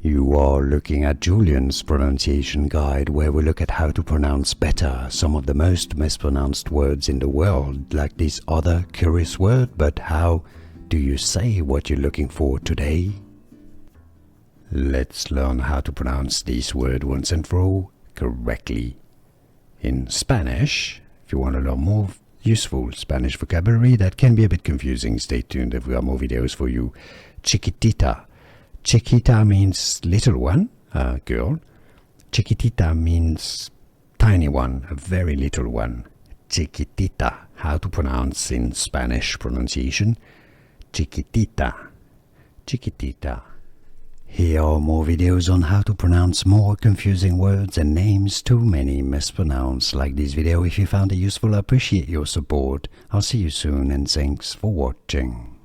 You are looking at Julian's pronunciation guide, where we look at how to pronounce better some of the most mispronounced words in the world, like this other curious word. But how do you say what you're looking for today? Let's learn how to pronounce this word once and for all correctly. In Spanish, if you want to learn more useful Spanish vocabulary that can be a bit confusing, stay tuned if we have more videos for you. Chiquitita. Chiquita means little one, girl. Chiquitita means tiny one, a very little one. Chiquitita. How to pronounce in Spanish pronunciation? Chiquitita. Chiquitita. Here are more videos on how to pronounce more confusing words and names too many mispronounced. Like this video if you found it useful. I appreciate your support. I'll see you soon and thanks for watching.